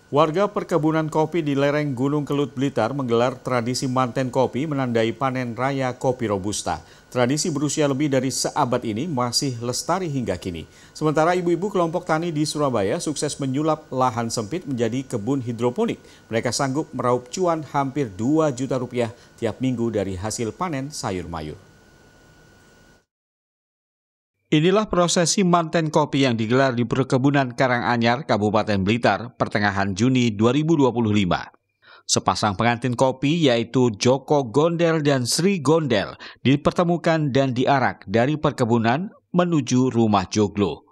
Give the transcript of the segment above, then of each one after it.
Warga perkebunan kopi di lereng Gunung Kelut Blitar menggelar tradisi manten kopi menandai panen raya kopi Robusta. Tradisi berusia lebih dari seabad ini masih lestari hingga kini. Sementara ibu-ibu kelompok tani di Surabaya sukses menyulap lahan sempit menjadi kebun hidroponik. Mereka sanggup meraup cuan hampir 2 juta rupiah tiap minggu dari hasil panen sayur mayur. Inilah prosesi manten kopi yang digelar di perkebunan Karanganyar, Kabupaten Blitar, pertengahan Juni 2025. Sepasang pengantin kopi yaitu Joko Gondel dan Sri Gondel dipertemukan dan diarak dari perkebunan menuju rumah joglo.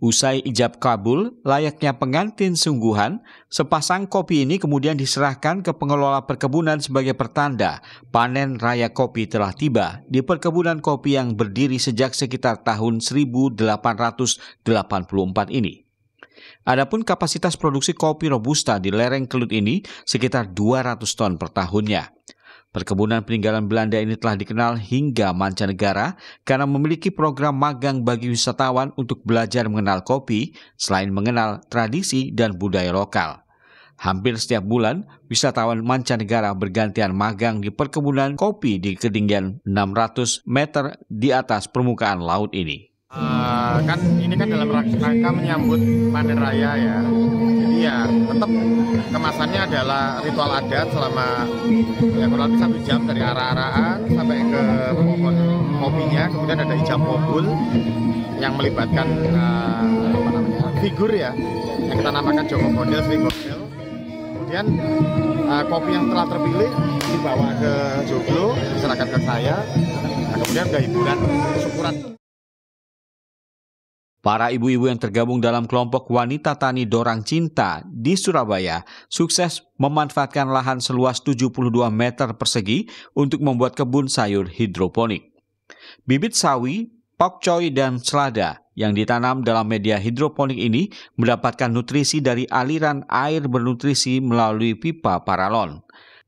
Usai ijab kabul, layaknya pengantin sungguhan, sepasang kopi ini kemudian diserahkan ke pengelola perkebunan sebagai pertanda panen raya kopi telah tiba di perkebunan kopi yang berdiri sejak sekitar tahun 1884 ini. Adapun kapasitas produksi kopi Robusta di lereng Kelut ini sekitar 200 ton per tahunnya. Perkebunan peninggalan Belanda ini telah dikenal hingga mancanegara karena memiliki program magang bagi wisatawan untuk belajar mengenal kopi selain mengenal tradisi dan budaya lokal. Hampir setiap bulan, wisatawan mancanegara bergantian magang di perkebunan kopi di ketinggian 600 meter di atas permukaan laut ini. Ini dalam rangka menyambut panen raya ya. Jadi ya tetap kemasannya adalah ritual adat selama ya kurang lebih 1 jam dari arah-arahan sampai ke pohon kopinya. Kemudian ada ijab kabul yang melibatkan figur ya yang kita namakan Joko Gondel, Sri Gondel. Kemudian kopi yang telah terpilih dibawa ke joglo, diserahkan ke saya. Nah, kemudian ada hiburan syukuran. Para ibu-ibu yang tergabung dalam kelompok wanita tani Dorang Cinta di Surabaya sukses memanfaatkan lahan seluas 72 meter persegi untuk membuat kebun sayur hidroponik. Bibit sawi, pokcoy, dan selada yang ditanam dalam media hidroponik ini mendapatkan nutrisi dari aliran air bernutrisi melalui pipa paralon.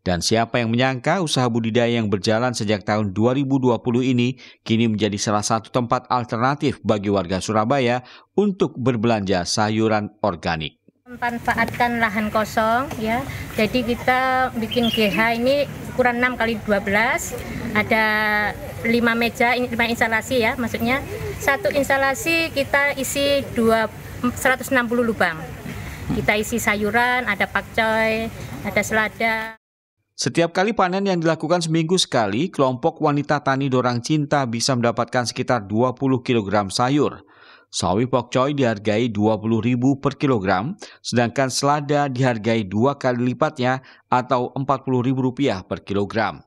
Dan siapa yang menyangka usaha budidaya yang berjalan sejak tahun 2020 ini kini menjadi salah satu tempat alternatif bagi warga Surabaya untuk berbelanja sayuran organik. Memanfaatkan lahan kosong ya. Jadi kita bikin GH ini ukuran 6x12. Ada 5 meja, 5 instalasi ya. Maksudnya satu instalasi kita isi 160 lubang. Kita isi sayuran, ada pakcoy, ada selada. Setiap kali panen yang dilakukan seminggu sekali, kelompok wanita tani Dorang Cinta bisa mendapatkan sekitar 20 kg sayur. Sawi pokcoy dihargai Rp20.000 per kilogram, sedangkan selada dihargai 2 kali lipatnya atau Rp40.000 per kilogram.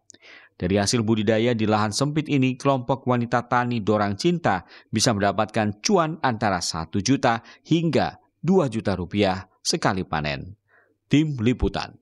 Dari hasil budidaya di lahan sempit ini, kelompok wanita tani Dorang Cinta bisa mendapatkan cuan antara 1 juta hingga 2 juta rupiah sekali panen. Tim Liputan.